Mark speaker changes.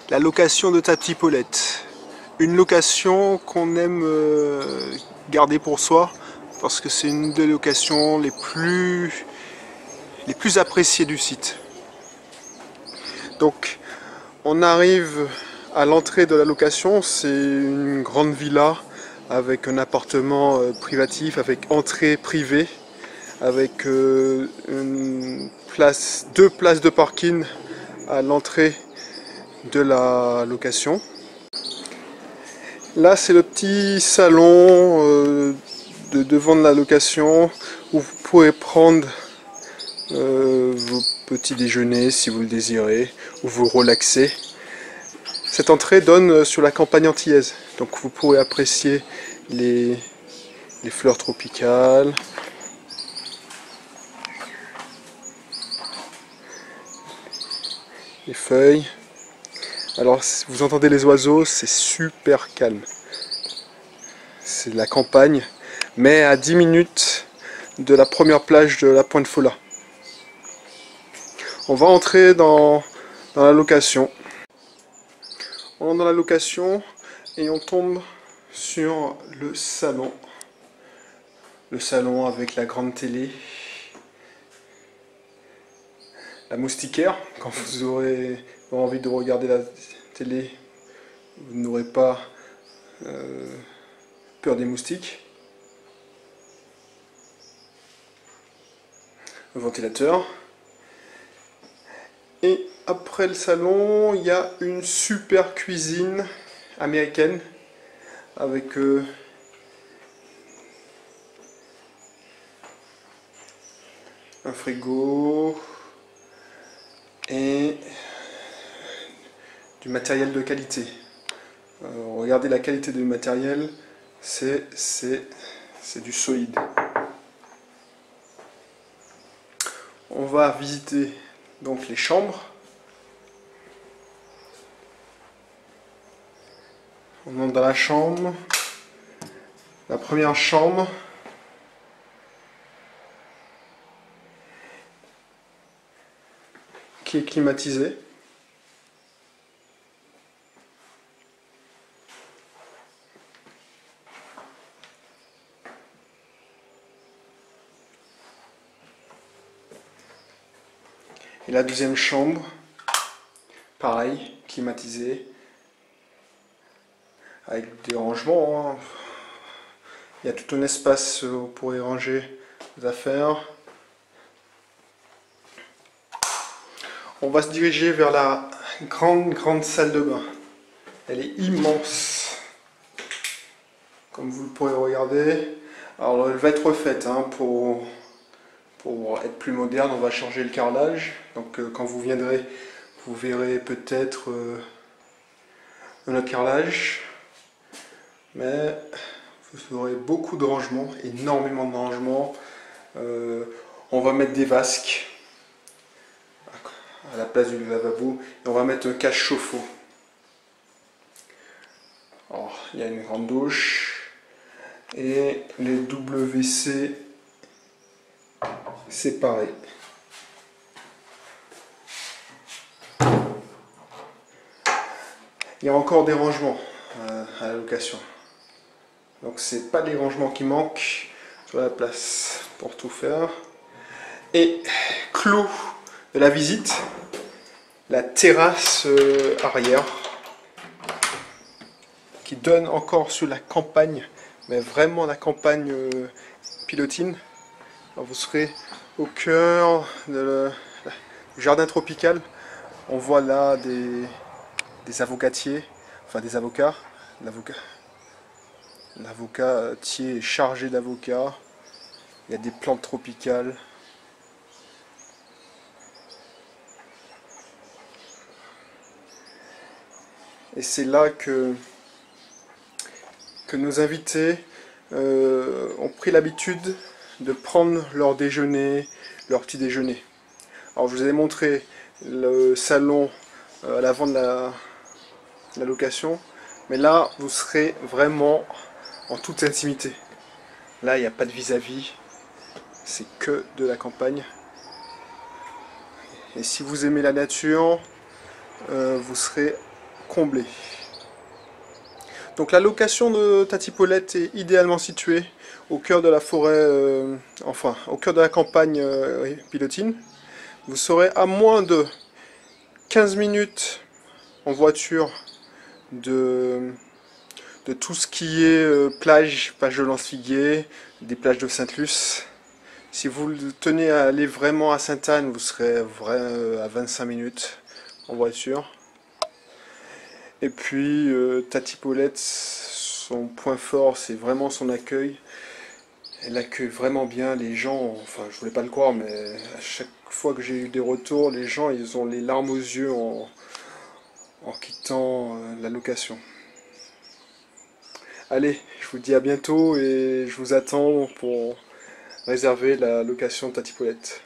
Speaker 1: La location de ta petite Paulette. Une location qu'on aime garder pour soi parce que c'est une des locations les plus appréciées du site. Donc on arrive à l'entrée de la location, c'est une grande villa avec un appartement privatif, avec entrée privée, avec deux places de parking à l'entrée de la location. Là c'est le petit salon devant de la location où vous pourrez prendre vos petits déjeuners si vous le désirez, ou vous relaxer. Cette entrée donne sur la campagne antillaise, donc vous pourrez apprécier les fleurs tropicales, les feuilles. Alors vous entendez les oiseaux, c'est super calme. C'est la campagne, mais à 10 minutes de la première plage de la Pointe Fola. On va entrer dans la location. On entre dans la location et on tombe sur le salon. Le salon avec la grande télé. La moustiquaire, quand vous aurez envie de regarder la télé, vous n'aurez pas peur des moustiques. Le ventilateur. Et après le salon, il y a une super cuisine américaine avec un frigo et du matériel de qualité. Regardez la qualité du matériel, c'est du solide. On va visiter donc les chambres. On entre dans la chambre. La première chambre. Qui est climatisée. Et la deuxième chambre, pareil, climatisée, avec des rangements. Hein. Il y a tout un espace où vous pourrez ranger vos affaires. On va se diriger vers la grande salle de bain. Elle est immense, comme vous le pourrez regarder. Alors elle va être refaite hein, pour être plus moderne, on va changer le carrelage. Donc quand vous viendrez, vous verrez peut-être un autre carrelage. Mais vous aurez beaucoup de rangements, énormément de rangements. On va mettre des vasques à la place du lavabo et on va mettre un cache-chauffe-eau. Alors, il y a une grande douche et les WC séparés. Il y a encore des rangements à la location. Donc c'est pas les rangements qui manquent sur la place pour tout faire. Et clou de la visite, la terrasse arrière qui donne encore sur la campagne, mais vraiment la campagne pilotine. Alors vous serez au cœur du jardin tropical. On voit là des avocatiers, enfin des avocats. L'avocatier est chargé d'avocats. Il y a des plantes tropicales. Et c'est là que nos invités ont pris l'habitude de prendre leur déjeuner, leur petit déjeuner. Alors je vous ai montré le salon à l'avant de la location, mais là vous serez vraiment en toute intimité. Là il n'y a pas de vis-à-vis, c'est que de la campagne. Et si vous aimez la nature, vous serez comblé. Donc la location de Tati Paulette est idéalement située au cœur de la forêt, enfin au cœur de la campagne pilotine. Vous serez à moins de 15 minutes en voiture de tout ce qui est plage de Lance-Figuier, des plages de Sainte-Luce. Si vous tenez à aller vraiment à Sainte-Anne, vous serez à 25 minutes en voiture. Et puis Tati Paulette, son point fort, c'est vraiment son accueil. Elle accueille vraiment bien les gens, enfin je voulais pas le croire, mais à chaque fois que j'ai eu des retours, les gens ils ont les larmes aux yeux en quittant la location. Allez, je vous dis à bientôt et je vous attends pour réserver la location de Tati Paulette.